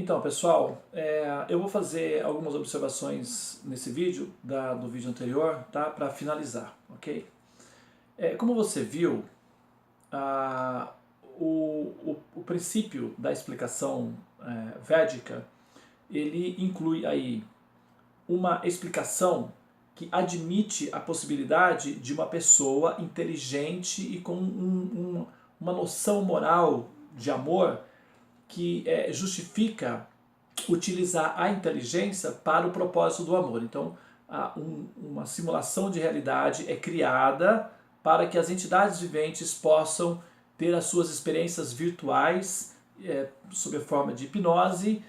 Então, pessoal, eu vou fazer algumas observações nesse vídeo, do vídeo anterior, tá? Para finalizar, ok? Como você viu, ah, o princípio da explicação védica, ele inclui aí uma explicação que admite a possibilidade de uma pessoa inteligente e com uma noção moral de amor que justifica utilizar a inteligência para o propósito do amor. Então, uma simulação de realidade é criada para que as entidades viventes possam ter as suas experiências virtuais sob a forma de hipnose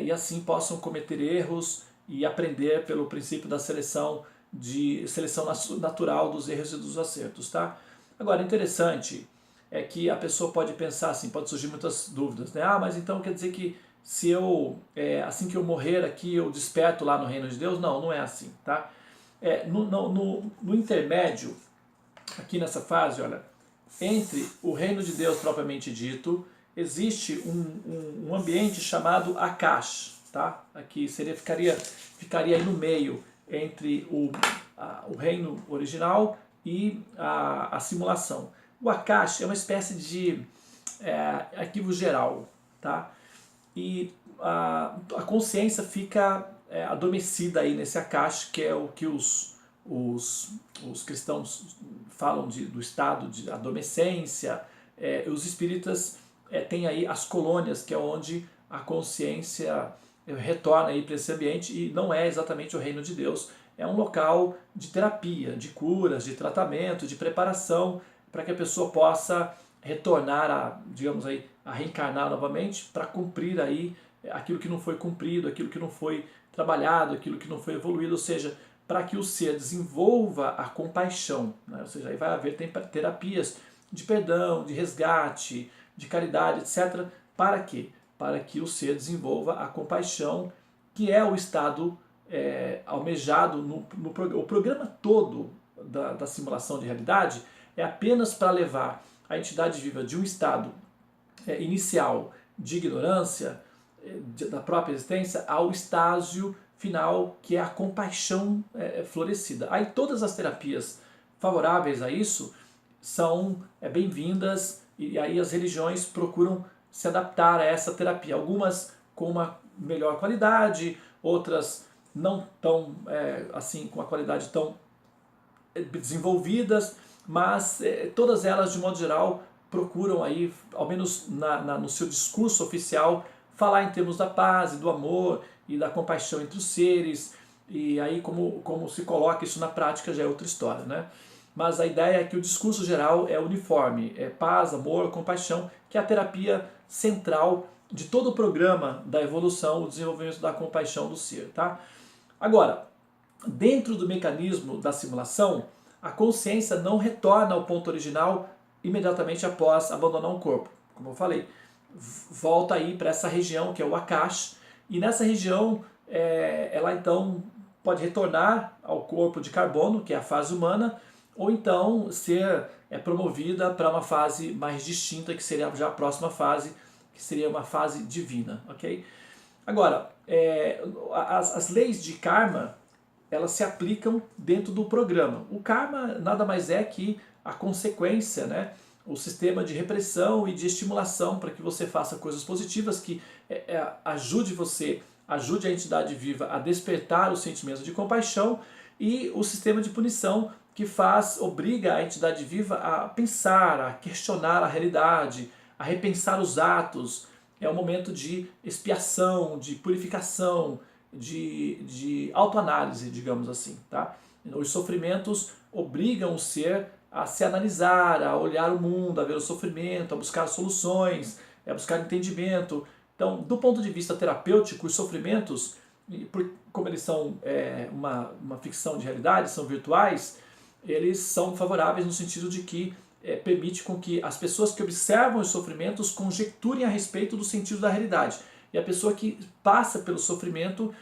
e assim possam cometer erros e aprender pelo princípio da seleção natural dos erros e dos acertos, tá? Agora, interessante é que a pessoa pode pensar assim, pode surgir muitas dúvidas, né? Ah, mas então quer dizer que se eu, assim que eu morrer aqui, eu desperto lá no reino de Deus? Não, não é assim, tá? No intermédio, aqui nessa fase, olha, entre o reino de Deus propriamente dito, existe um ambiente chamado Akash, tá? Aqui ficaria aí no meio entre o reino original e a simulação. O Akash é uma espécie de arquivo geral, tá? E a consciência fica adormecida aí nesse Akash, que é o que os cristãos falam do estado de adormecência. Os espíritas têm aí as colônias, que é onde a consciência retorna aí para esse ambiente, e não é exatamente o reino de Deus, é um local de terapia, de curas, de tratamento, de preparação, para que a pessoa possa retornar digamos aí, a reencarnar novamente para cumprir aí aquilo que não foi cumprido, aquilo que não foi trabalhado, aquilo que não foi evoluído, ou seja, para que o ser desenvolva a compaixão, né? Ou seja, aí vai haver terapias de perdão, de resgate, de caridade, etc. Para quê? Para que o ser desenvolva a compaixão, que é o estado almejado o programa todo da simulação de realidade é apenas para levar a entidade viva de um estado inicial de ignorância da própria existência ao estágio final, que é a compaixão florescida. Aí todas as terapias favoráveis a isso são bem-vindas, e aí as religiões procuram se adaptar a essa terapia. Algumas com uma melhor qualidade, outras não tão assim com a qualidade tão desenvolvidas, mas todas elas de modo geral procuram aí, ao menos no seu discurso oficial, falar em termos da paz e do amor e da compaixão entre os seres, e aí como se coloca isso na prática já é outra história, né? Mas a ideia é que o discurso geral é uniforme, é paz, amor, compaixão, que é a terapia central de todo o programa da evolução, o desenvolvimento da compaixão do ser, tá? Agora, dentro do mecanismo da simulação, a consciência não retorna ao ponto original imediatamente após abandonar o corpo. Como eu falei, volta aí para essa região que é o Akash, e nessa região ela então pode retornar ao corpo de carbono, que é a fase humana, ou então ser promovida para uma fase mais distinta, que seria já a próxima fase, que seria uma fase divina, ok? Agora, as leis de karma, elas se aplicam dentro do programa. O karma nada mais é que a consequência, né? O sistema de repressão e de estimulação para que você faça coisas positivas que ajude a entidade viva a despertar os sentimentos de compaixão, e o sistema de punição que obriga a entidade viva a pensar, a questionar a realidade, a repensar os atos. É um momento de expiação, de purificação, de autoanálise, digamos assim, tá? Os sofrimentos obrigam o ser a se analisar, a olhar o mundo, a ver o sofrimento, a buscar soluções, a buscar entendimento. Então, do ponto de vista terapêutico, os sofrimentos, como eles são uma ficção de realidade, são virtuais, eles são favoráveis no sentido de que permite com que as pessoas que observam os sofrimentos conjecturem a respeito do sentido da realidade. E a pessoa que passa pelo sofrimento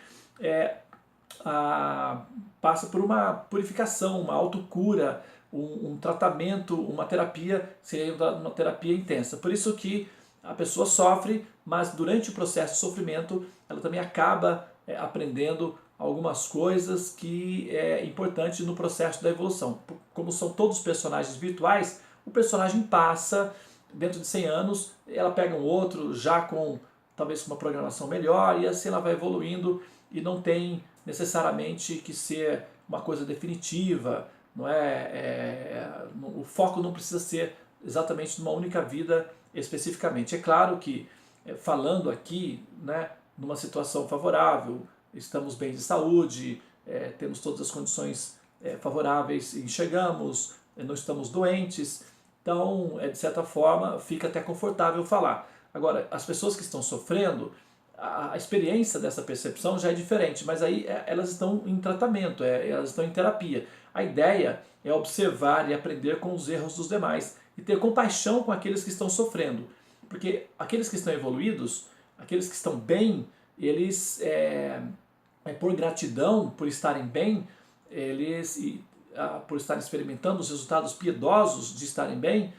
passa por uma purificação, uma autocura, um tratamento, uma terapia, seria uma terapia intensa. Por isso que a pessoa sofre, mas durante o processo de sofrimento ela também acaba aprendendo algumas coisas que é importante no processo da evolução. Como são todos personagens virtuais, o personagem passa, dentro de 100 anos, ela pega um outro já com talvez com uma programação melhor e assim ela vai evoluindo e não tem necessariamente que ser uma coisa definitiva, não o foco não precisa ser exatamente numa única vida especificamente. É claro que falando aqui, né, numa situação favorável, estamos bem de saúde, temos todas as condições favoráveis, enxergamos, não estamos doentes, então, de certa forma, fica até confortável falar. Agora, as pessoas que estão sofrendo, a experiência dessa percepção já é diferente, mas aí elas estão em tratamento, elas estão em terapia. A ideia é observar e aprender com os erros dos demais e ter compaixão com aqueles que estão sofrendo. Porque aqueles que estão evoluídos, aqueles que estão bem, eles, por gratidão, por estarem bem, eles, por estarem experimentando os resultados piedosos de estarem bem,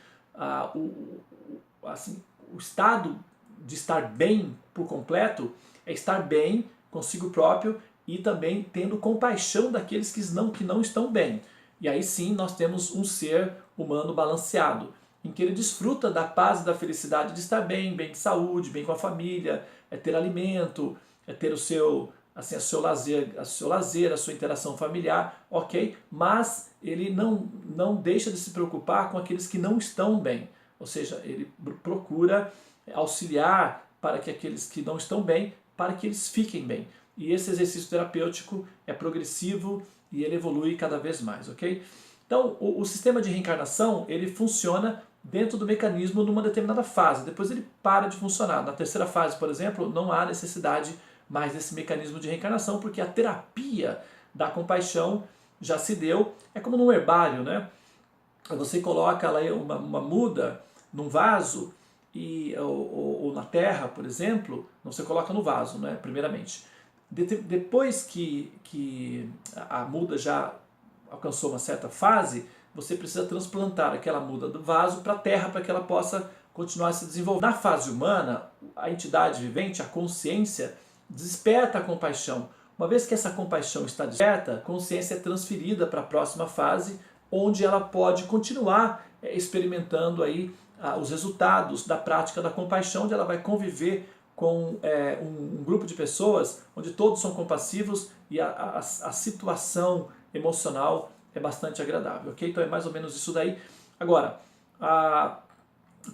o estado de estar bem por completo é estar bem consigo próprio e também tendo compaixão daqueles que não estão bem. E aí sim nós temos um ser humano balanceado, em que ele desfruta da paz e da felicidade de estar bem, bem de saúde, bem com a família, ter alimento, ter o seu lazer, a sua interação familiar, ok? Mas ele não deixa de se preocupar com aqueles que não estão bem. Ou seja, ele procura auxiliar para que aqueles que não estão bem, para que eles fiquem bem. E esse exercício terapêutico é progressivo e ele evolui cada vez mais, ok? Então, o sistema de reencarnação, ele funciona dentro do mecanismo numa determinada fase, depois ele para de funcionar. Na terceira fase, por exemplo, não há necessidade mais desse mecanismo de reencarnação, porque a terapia da compaixão já se deu. É como num herbário, né? Você coloca lá uma muda num vaso, ou na terra, por exemplo, não você coloca no vaso, né, primeiramente. Depois que a muda já alcançou uma certa fase, você precisa transplantar aquela muda do vaso para a terra para que ela possa continuar se desenvolvendo. Na fase humana, a entidade vivente, a consciência, desperta a compaixão. Uma vez que essa compaixão está desperta, a consciência é transferida para a próxima fase, onde ela pode continuar experimentando aí os resultados da prática da compaixão, onde ela vai conviver com um grupo de pessoas onde todos são compassivos e a situação emocional é bastante agradável, ok? Então é mais ou menos isso daí. Agora,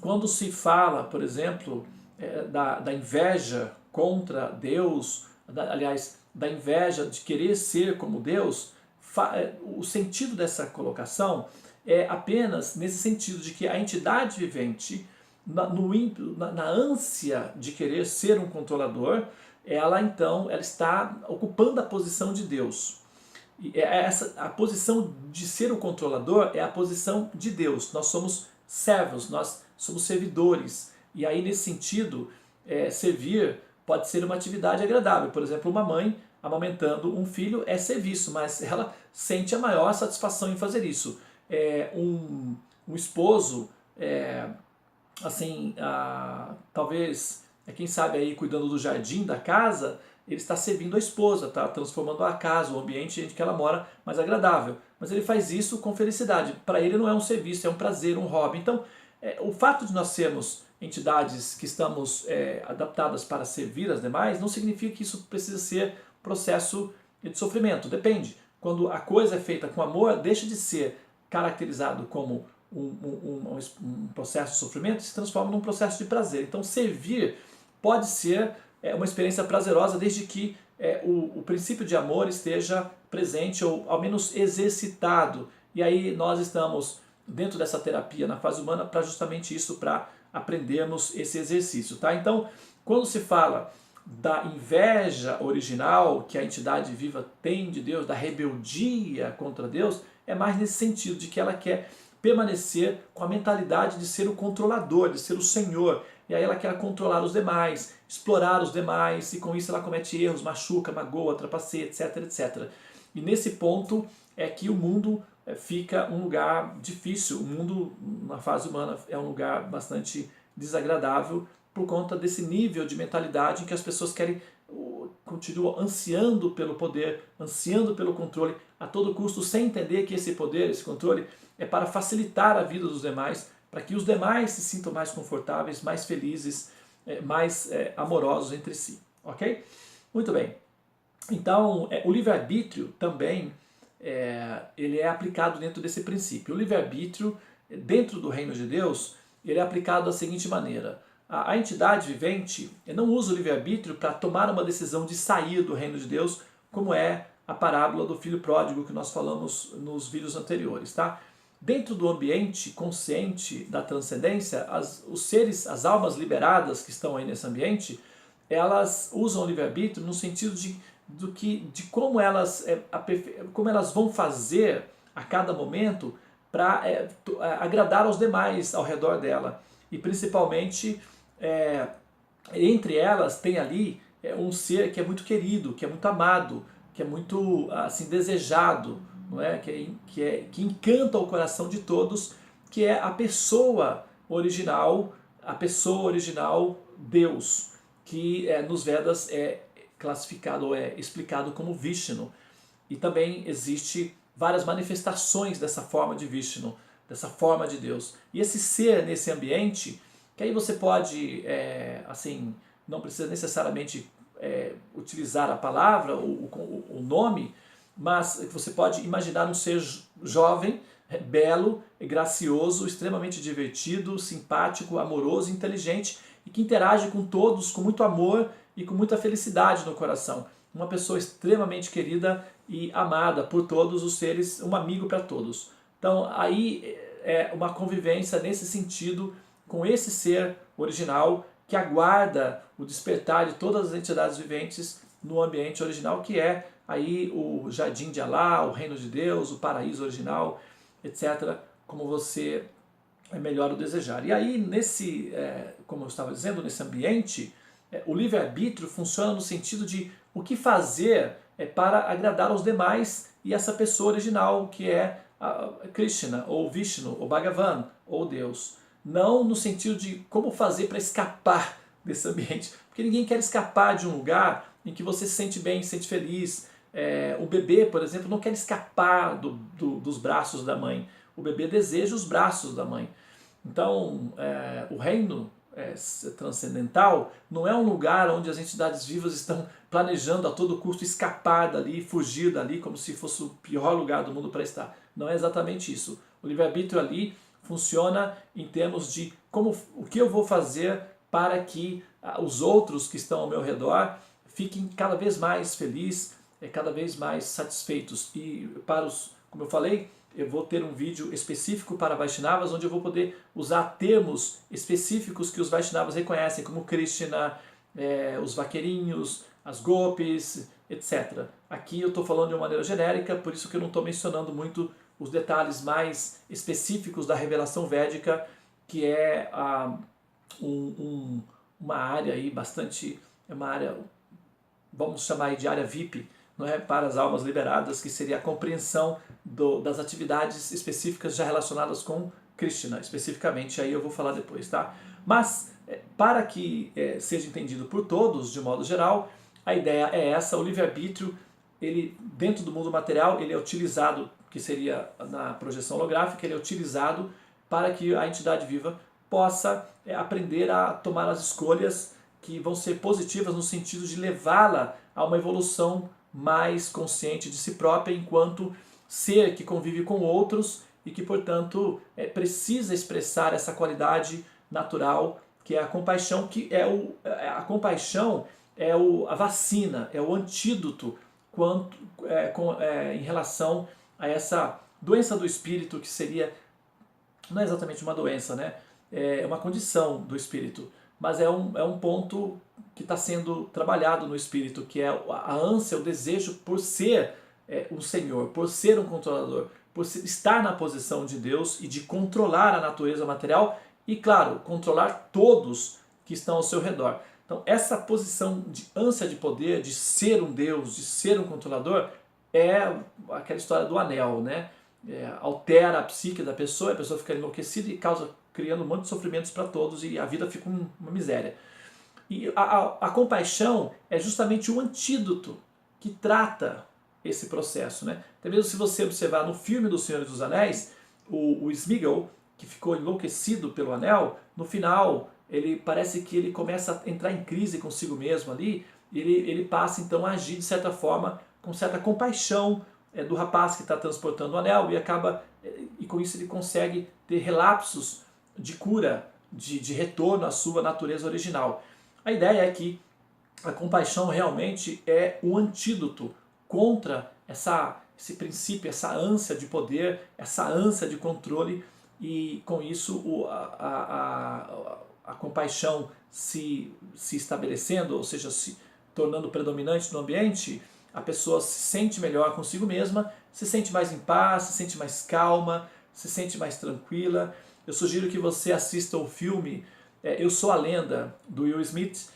quando se fala, por exemplo, da inveja contra Deus, aliás, da inveja de querer ser como Deus, o sentido dessa colocação é apenas nesse sentido de que a entidade vivente, na ânsia de querer ser um controlador, ela está ocupando a posição de Deus. E a posição de ser o controlador é a posição de Deus. Nós somos servos, nós somos servidores. E aí, nesse sentido, servir pode ser uma atividade agradável. Por exemplo, uma mãe amamentando um filho é serviço, mas ela sente a maior satisfação em fazer isso. Um esposo, talvez, quem sabe aí cuidando do jardim da casa, ele está servindo a esposa, está transformando a casa, o ambiente em que ela mora mais agradável. Mas ele faz isso com felicidade. Para ele não é um serviço, é um prazer, um hobby. Então, o fato de nós sermos entidades que estamos adaptadas para servir as demais, não significa que isso precisa ser processo de sofrimento. Depende. Quando a coisa é feita com amor, deixa de ser caracterizado como um processo de sofrimento e se transforma num processo de prazer. Então, servir pode ser uma experiência prazerosa desde que o princípio de amor esteja presente ou ao menos exercitado. E aí nós estamos dentro dessa terapia na fase humana para justamente isso, para aprendermos esse exercício, tá? Então, quando se fala da inveja original que a entidade viva tem de Deus, da rebeldia contra Deus, é mais nesse sentido de que ela quer permanecer com a mentalidade de ser o controlador, de ser o senhor. E aí ela quer controlar os demais, explorar os demais, e com isso ela comete erros, machuca, magoa, trapaceia, etc, etc. E nesse ponto é que o mundo fica um lugar difícil. O mundo, na fase humana, é um lugar bastante desagradável por conta desse nível de mentalidade em que as pessoas querem, continuam ansiando pelo poder, ansiando pelo controle a todo custo, sem entender que esse poder, esse controle, é para facilitar a vida dos demais, para que os demais se sintam mais confortáveis, mais felizes, mais amorosos entre si. Ok? Muito bem. Então, o livre-arbítrio também ele é aplicado dentro desse princípio. O livre-arbítrio, dentro do reino de Deus, ele é aplicado da seguinte maneira. A entidade vivente não usa o livre-arbítrio para tomar uma decisão de sair do reino de Deus, como é a parábola do filho pródigo que nós falamos nos vídeos anteriores. Tá? Dentro do ambiente consciente da transcendência, os seres, as almas liberadas que estão aí nesse ambiente, elas usam o livre-arbítrio no sentido de como elas vão fazer a cada momento para agradar aos demais ao redor dela. E principalmente, entre elas tem ali um ser que é muito querido, que é muito amado, que é muito assim desejado, não é? Que encanta o coração de todos, que é a pessoa original Deus, que nos Vedas é classificado ou é explicado como Vishnu. E também existe várias manifestações dessa forma de Vishnu, dessa forma de Deus. E esse ser nesse ambiente, que aí você pode, assim, não precisa necessariamente utilizar a palavra, o nome, mas você pode imaginar um ser jovem, belo, gracioso, extremamente divertido, simpático, amoroso, inteligente e que interage com todos com muito amor e com muita felicidade no coração. Uma pessoa extremamente querida e amada por todos os seres, um amigo para todos. Então aí é uma convivência nesse sentido com esse ser original que aguarda o despertar de todas as entidades viventes no ambiente original, que é aí o Jardim de Alá, o Reino de Deus, o Paraíso original, etc., como você melhor o desejar. E aí, como eu estava dizendo, nesse ambiente, o livre-arbítrio funciona no sentido de o que fazer para agradar aos demais e essa pessoa original, que é Krishna, ou Vishnu, ou Bhagavan, ou Deus. Não no sentido de como fazer para escapar desse ambiente, porque ninguém quer escapar de um lugar em que você se sente bem, se sente feliz. O bebê, por exemplo, não quer escapar dos braços da mãe. O bebê deseja os braços da mãe. Então, o reino transcendental não é um lugar onde as entidades vivas estão planejando a todo custo escapar dali, fugir dali, como se fosse o pior lugar do mundo para estar. Não é exatamente isso. O livre-arbítrio ali funciona em termos de o que eu vou fazer para que os outros que estão ao meu redor fiquem cada vez mais felizes, cada vez mais satisfeitos. E como eu falei, eu vou ter um vídeo específico para Vaishnavas, onde eu vou poder usar termos específicos que os Vaishnavas reconhecem, como Krishna, os vaqueirinhos, as gopis, etc. Aqui eu estou falando de uma maneira genérica, por isso que eu não estou mencionando muito os detalhes mais específicos da revelação védica, que é uma área aí bastante, uma área, vamos chamar de área VIP, não é, para as almas liberadas, que seria a compreensão das atividades específicas já relacionadas com Krishna, especificamente, aí eu vou falar depois, tá? Mas, para que seja entendido por todos, de modo geral, a ideia é essa: o livre-arbítrio, ele, dentro do mundo material, ele é utilizado, que seria na projeção holográfica, ele é utilizado para que a entidade viva possa aprender a tomar as escolhas que vão ser positivas no sentido de levá-la a uma evolução mais consciente de si própria enquanto ser que convive com outros e que, portanto, precisa expressar essa qualidade natural que é a compaixão, que a compaixão é a vacina, é o antídoto em relação a essa doença do espírito, que seria, não é exatamente uma doença, né? É uma condição do espírito, mas é um ponto que está sendo trabalhado no espírito, que é a ânsia, o desejo por ser um senhor, por ser um controlador, por estar na posição de Deus e de controlar a natureza material e, claro, controlar todos que estão ao seu redor. Então, essa posição de ânsia de poder, de ser um Deus, de ser um controlador, é aquela história do anel, né? Altera a psique da pessoa, a pessoa fica enlouquecida e causa criando um monte de sofrimentos para todos e a vida fica uma miséria. E a compaixão é justamente o antídoto que trata esse processo, né? Até mesmo se você observar no filme do Senhor dos Anéis, o Sméagol, que ficou enlouquecido pelo anel, no final ele parece que ele começa a entrar em crise consigo mesmo ali, ele passa então a agir de certa forma, com certa compaixão do rapaz que está transportando o anel e com isso ele consegue ter relapsos de cura, de retorno à sua natureza original. A ideia é que a compaixão realmente é o antídoto contra esse princípio, essa ânsia de poder, essa ânsia de controle, e com isso a compaixão se estabelecendo, ou seja, se tornando predominante no ambiente, a pessoa se sente melhor consigo mesma, se sente mais em paz, se sente mais calma, se sente mais tranquila. Eu sugiro que você assista o filme Eu Sou a Lenda, do Will Smith.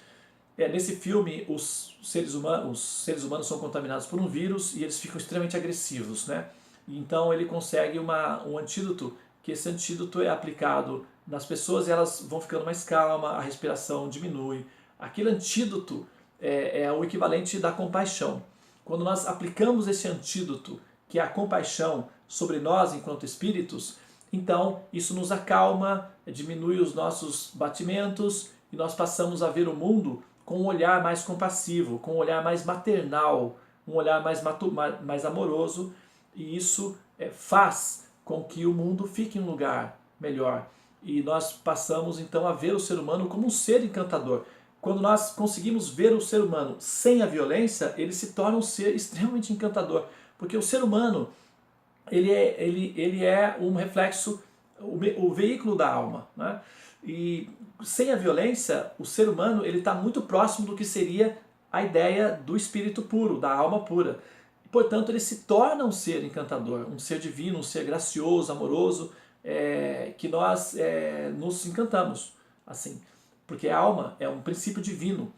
Nesse filme, os seres humanos são contaminados por um vírus e eles ficam extremamente agressivos, né? Então ele consegue um antídoto, que esse antídoto é aplicado nas pessoas e elas vão ficando mais calmas, a respiração diminui. Aquele antídoto é o equivalente da compaixão. Quando nós aplicamos esse antídoto, que é a compaixão, sobre nós enquanto espíritos, então isso nos acalma, diminui os nossos batimentos e nós passamos a ver o mundo com um olhar mais compassivo, com um olhar mais maternal, um olhar mais amoroso, e isso faz com que o mundo fique em um lugar melhor. E nós passamos então a ver o ser humano como um ser encantador. Quando nós conseguimos ver o ser humano sem a violência, ele se torna um ser extremamente encantador, porque o ser humano ele é um reflexo, o veículo da alma, né? E sem a violência, o ser humano está muito próximo do que seria a ideia do espírito puro, da alma pura. E, portanto, ele se torna um ser encantador, um ser divino, um ser gracioso, amoroso, que nós nos encantamos, assim, porque a alma é um princípio divino.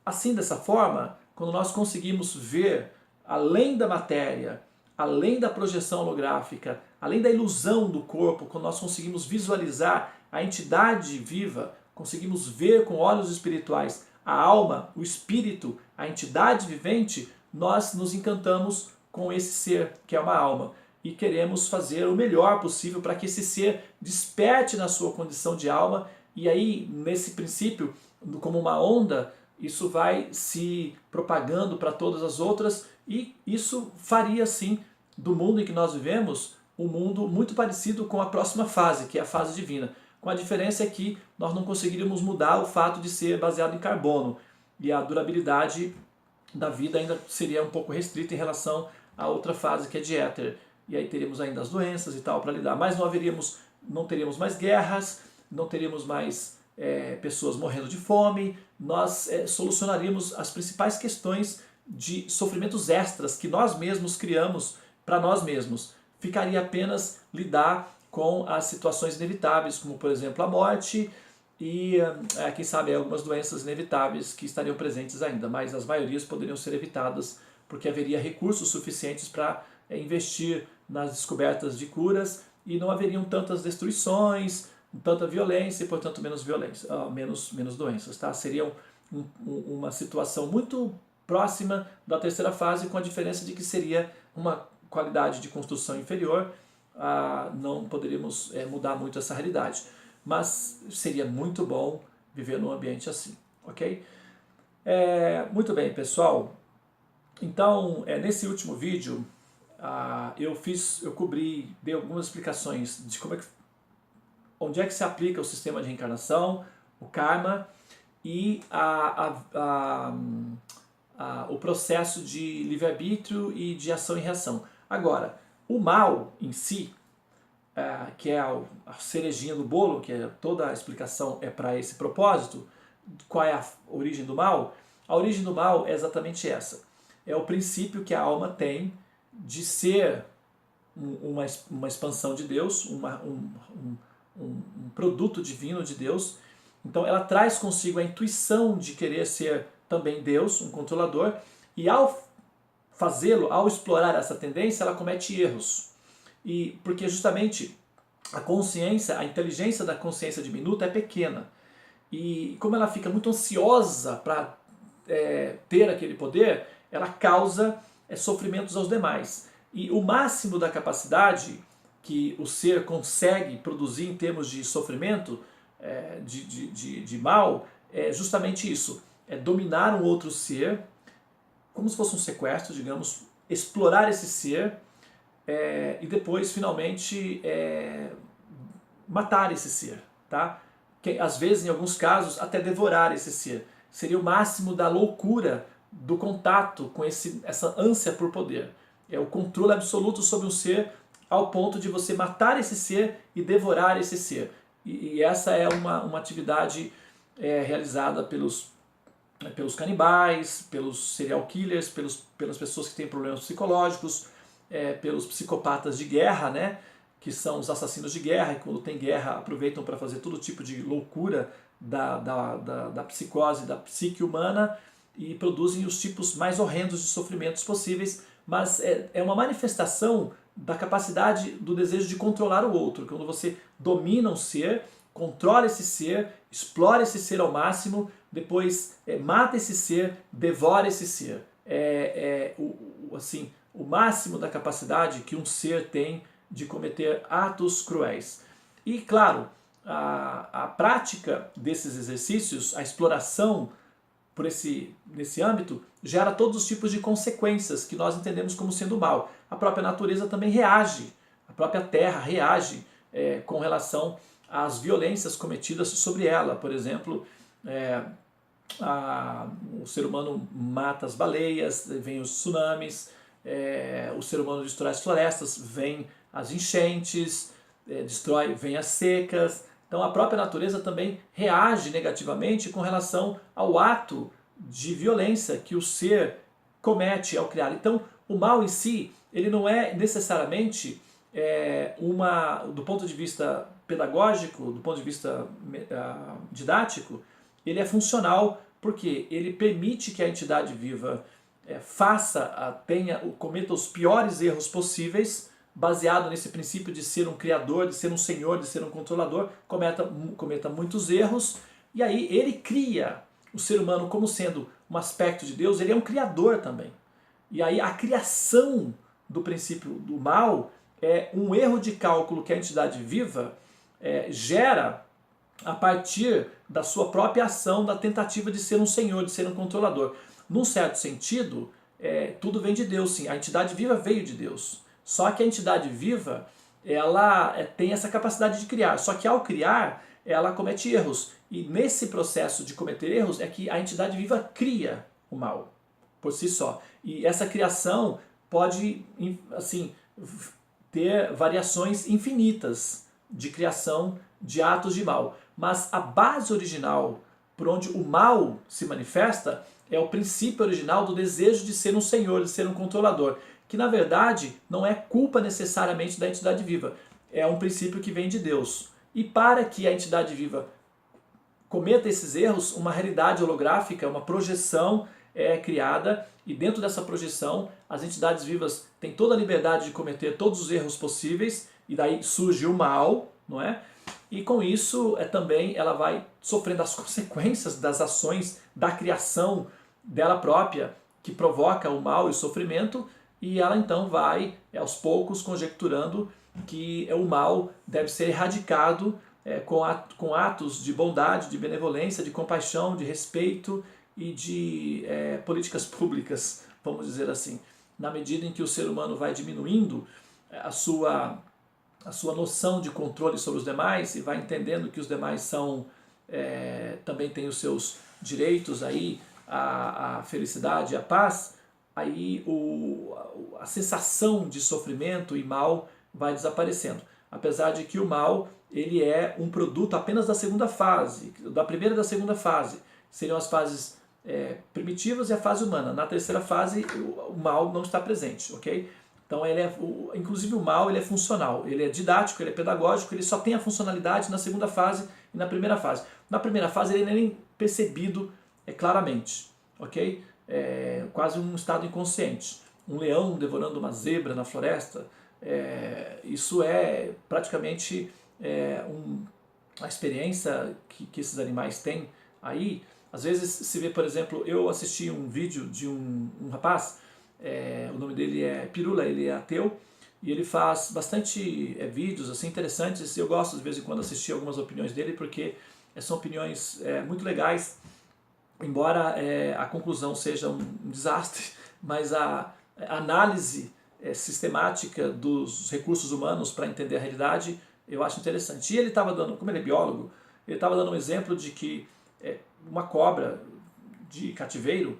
Assim, dessa forma, quando nós conseguimos ver além da matéria, além da projeção holográfica, além da ilusão do corpo, quando nós conseguimos visualizar a entidade viva, conseguimos ver com olhos espirituais a alma, o espírito, a entidade vivente, nós nos encantamos com esse ser que é uma alma e queremos fazer o melhor possível para que esse ser desperte na sua condição de alma, e aí, nesse princípio, como uma onda, isso vai se propagando para todas as outras, e isso faria, sim, do mundo em que nós vivemos um mundo muito parecido com a próxima fase, que é a fase divina. Com a diferença é que nós não conseguiríamos mudar o fato de ser baseado em carbono, e a durabilidade da vida ainda seria um pouco restrita em relação à outra fase, que é de éter. E aí teríamos ainda as doenças e tal para lidar. Mas não teríamos mais guerras, não teríamos mais pessoas morrendo de fome, nós solucionaríamos as principais questões de sofrimentos extras que nós mesmos criamos para nós mesmos. Ficaria apenas lidar com as situações inevitáveis, como por exemplo a morte e quem sabe algumas doenças inevitáveis que estariam presentes ainda, mas as maiorias poderiam ser evitadas porque haveria recursos suficientes para investir nas descobertas de curas e não haveriam tantas destruições, tanta violência e portanto menos violência, menos doenças, tá? Seria uma situação muito próxima da terceira fase, com a diferença de que seria uma qualidade de construção inferior. Não poderíamos mudar muito essa realidade, mas seria muito bom viver num ambiente assim, ok? Muito bem, pessoal. Então, nesse último vídeo, dei algumas explicações de onde é que se aplica o sistema de reencarnação, o karma e o processo de livre-arbítrio e de ação e reação. Agora, o mal em si, que é a cerejinha do bolo, que toda a explicação é para esse propósito, qual é a origem do mal? A origem do mal é exatamente essa. É o princípio que a alma tem de ser uma expansão de Deus, um produto divino de Deus. Então ela traz consigo a intuição de querer ser também Deus, um controlador, e ao fazê-lo, ao explorar essa tendência, ela comete erros. E porque justamente a consciência, a inteligência da consciência diminuta é pequena. E como ela fica muito ansiosa para ter aquele poder, ela causa sofrimentos aos demais. E o máximo da capacidade que o ser consegue produzir em termos de sofrimento, de mal, é justamente isso. É dominar um outro ser, como se fosse um sequestro, digamos, explorar esse ser e depois, finalmente, matar esse ser, tá? Que, às vezes, em alguns casos, até devorar esse ser. Seria o máximo da loucura do contato com essa ânsia por poder. É o controle absoluto sobre um ser ao ponto de você matar esse ser e devorar esse ser. E essa é uma atividade realizada pelos canibais, pelos serial killers, pelas pessoas que têm problemas psicológicos, pelos psicopatas de guerra, né? Que são os assassinos de guerra, e quando tem guerra aproveitam para fazer todo tipo de loucura da psicose, da psique humana, e produzem os tipos mais horrendos de sofrimentos possíveis, mas é uma manifestação da capacidade do desejo de controlar o outro, quando você domina um ser, controla esse ser, explora esse ser ao máximo, depois mata esse ser, devora esse ser. O máximo da capacidade que um ser tem de cometer atos cruéis. E, claro, a prática desses exercícios, a exploração nesse âmbito, gera todos os tipos de consequências que nós entendemos como sendo mal. A própria natureza também reage, a própria terra reage com relação às violências cometidas sobre ela. Por exemplo, o ser humano mata as baleias, vem os tsunamis, o ser humano destrói as florestas, vem as enchentes, vem as secas. Então a própria natureza também reage negativamente com relação ao ato de violência que o ser comete ao criar. Então o mal em si, ele não é necessariamente do ponto de vista pedagógico, do ponto de vista didático, ele é funcional porque ele permite que a entidade viva cometa os piores erros possíveis, baseado nesse princípio de ser um criador, de ser um senhor, de ser um controlador, cometa muitos erros, e aí ele cria o ser humano como sendo um aspecto de Deus, ele é um criador também. E aí a criação do princípio do mal é um erro de cálculo que a entidade viva gera a partir da sua própria ação, da tentativa de ser um senhor, de ser um controlador. Num certo sentido, tudo vem de Deus, sim. A entidade viva veio de Deus. Só que a entidade viva, ela tem essa capacidade de criar. Só que ao criar, ela comete erros. E nesse processo de cometer erros é que a entidade viva cria o mal por si só. E essa criação pode, assim, ter variações infinitas de criação de atos de mal. Mas a base original por onde o mal se manifesta é o princípio original do desejo de ser um senhor, de ser um controlador, que na verdade não é culpa necessariamente da entidade viva, é um princípio que vem de Deus. E para que a entidade viva cometa esses erros, uma realidade holográfica, uma projeção é criada, e dentro dessa projeção as entidades vivas têm toda a liberdade de cometer todos os erros possíveis, e daí surge o mal, não é? E com isso também ela vai sofrendo as consequências das ações da criação dela própria, que provoca o mal e o sofrimento, e ela então vai aos poucos conjecturando que o mal deve ser erradicado com atos de bondade, de benevolência, de compaixão, de respeito e de políticas públicas, vamos dizer assim. Na medida em que o ser humano vai diminuindo a sua noção de controle sobre os demais e vai entendendo que os demais também têm os seus direitos aí, a felicidade, a paz, aí a sensação de sofrimento e mal vai desaparecendo. Apesar de que o mal ele é um produto apenas da segunda fase, da primeira e da segunda fase. Seriam as fases primitivas e a fase humana. Na terceira fase o mal não está presente, ok? Então, inclusive o mal ele é funcional, ele é didático, ele é pedagógico, ele só tem a funcionalidade na segunda fase e na primeira fase. Na primeira fase ele nem é percebido claramente, ok? Quase um estado inconsciente. Um leão devorando uma zebra na floresta, isso é praticamente a experiência que esses animais têm aí. Às vezes se vê, por exemplo, eu assisti um vídeo de um rapaz, o nome dele é Pirula, ele é ateu, e ele faz bastante vídeos assim, interessantes. Eu gosto de vez em quando assistir algumas opiniões dele, porque são opiniões muito legais, embora a conclusão seja um desastre, mas a análise sistemática dos recursos humanos para entender a realidade eu acho interessante. E ele estava dando, como ele é biólogo, ele estava dando um exemplo de que uma cobra de cativeiro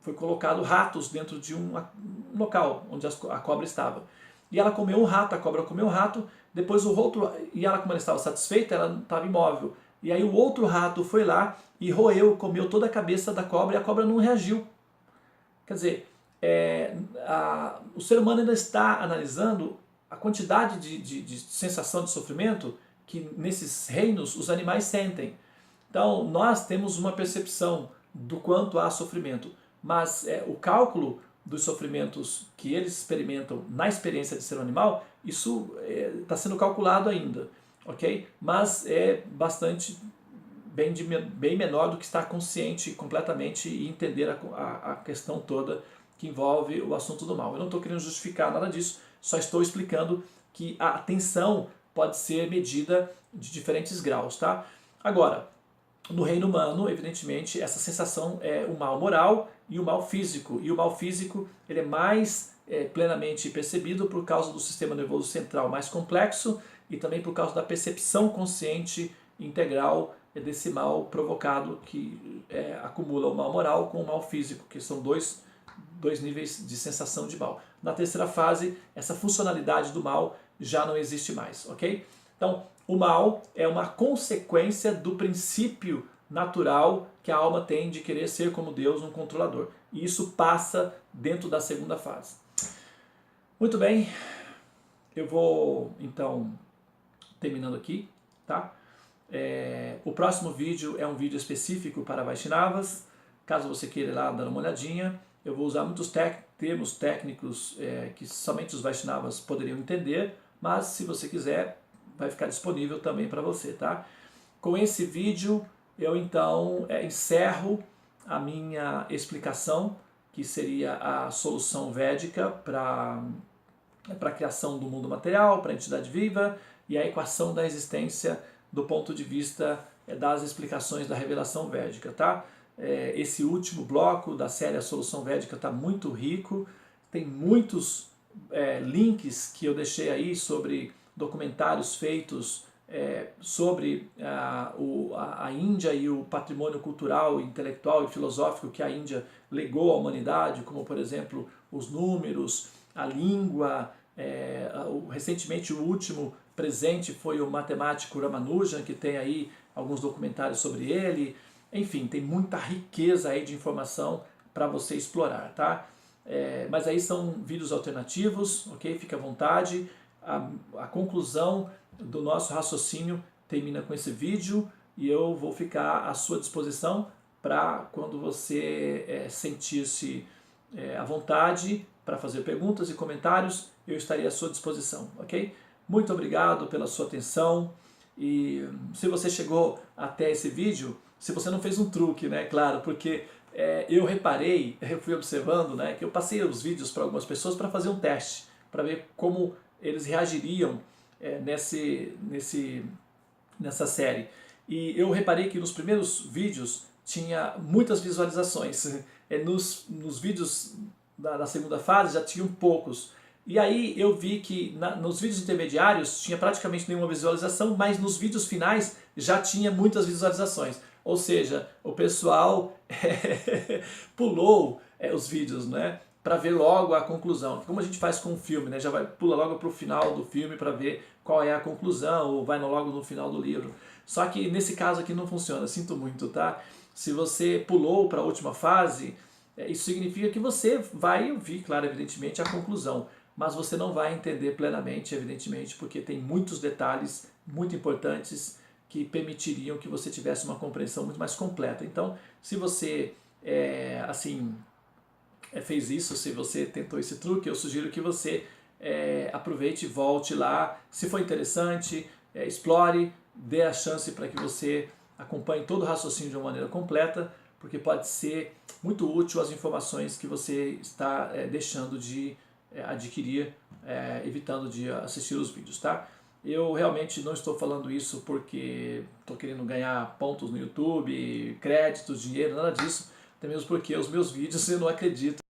foi colocado ratos dentro de um local onde a cobra estava. E ela comeu um rato, a cobra comeu um rato, depois o outro, e ela, como ela estava satisfeita, ela estava imóvel. E aí o outro rato foi lá e roeu, comeu toda a cabeça da cobra e a cobra não reagiu. Quer dizer, o ser humano ainda está analisando a quantidade de sensação de sofrimento que nesses reinos os animais sentem. Então nós temos uma percepção do quanto há sofrimento, mas o cálculo dos sofrimentos que eles experimentam na experiência de ser um animal, isso está sendo calculado ainda, ok? Mas é bastante bem menor do que estar consciente completamente e entender a questão toda que envolve o assunto do mal. Eu não estou querendo justificar nada disso, só estou explicando que a tensão pode ser medida de diferentes graus, tá? Agora, no reino humano, evidentemente, essa sensação é o mal moral e o mal físico. E o mal físico ele é mais plenamente percebido por causa do sistema nervoso central mais complexo e também por causa da percepção consciente integral desse mal provocado que acumula o mal moral com o mal físico, que são dois níveis de sensação de mal. Na terceira fase, essa funcionalidade do mal já não existe mais, ok? Então, o mal é uma consequência do princípio natural que a alma tem de querer ser como Deus, um controlador. E isso passa dentro da segunda fase. Muito bem, eu vou então terminando aqui, tá? O próximo vídeo é um vídeo específico para Vaishnavas. Caso você queira ir lá dar uma olhadinha, eu vou usar muitos termos técnicos que somente os Vaishnavas poderiam entender, mas se você quiser, vai ficar disponível também para você, tá? Com esse vídeo, eu então encerro a minha explicação, que seria a solução védica para a criação do mundo material, para a entidade viva, e a equação da existência do ponto de vista das explicações da revelação védica, tá? Esse último bloco da série A Solução Védica está muito rico, tem muitos links que eu deixei aí sobre documentários feitos sobre a Índia e o patrimônio cultural, intelectual e filosófico que a Índia legou à humanidade, como por exemplo os números, a língua. Recentemente o último presente foi o matemático Ramanujan, que tem aí alguns documentários sobre ele. Enfim, tem muita riqueza aí de informação para você explorar, tá? Mas aí são vídeos alternativos, ok? Fique à vontade. A conclusão do nosso raciocínio termina com esse vídeo e eu vou ficar à sua disposição para quando você sentir-se à vontade para fazer perguntas e comentários, eu estarei à sua disposição, ok? Muito obrigado pela sua atenção e se você chegou até esse vídeo, se você não fez um truque, né, claro, porque eu reparei, eu fui observando, né, que eu passei os vídeos para algumas pessoas para fazer um teste, para ver como eles reagiriam nessa série. E eu reparei que nos primeiros vídeos tinha muitas visualizações, nos vídeos da segunda fase já tinham poucos. E aí eu vi que nos vídeos intermediários tinha praticamente nenhuma visualização, mas nos vídeos finais já tinha muitas visualizações. Ou seja, o pessoal pulou os vídeos, né, para ver logo a conclusão. Como a gente faz com o filme, né, pula logo para o final do filme para ver qual é a conclusão, ou vai logo no final do livro. Só que nesse caso aqui não funciona, sinto muito, tá? Se você pulou para a última fase, isso significa que você vai ouvir, claro, evidentemente, a conclusão, mas você não vai entender plenamente, evidentemente, porque tem muitos detalhes muito importantes que permitiriam que você tivesse uma compreensão muito mais completa. Então, se você fez isso, se você tentou esse truque, eu sugiro que você aproveite, volte lá. Se for interessante, explore, dê a chance para que você acompanhe todo o raciocínio de uma maneira completa, porque pode ser muito útil as informações que você está deixando de adquirir, evitando de assistir os vídeos, tá? Eu realmente não estou falando isso porque estou querendo ganhar pontos no YouTube, créditos, dinheiro, nada disso, até mesmo porque os meus vídeos eu não acredito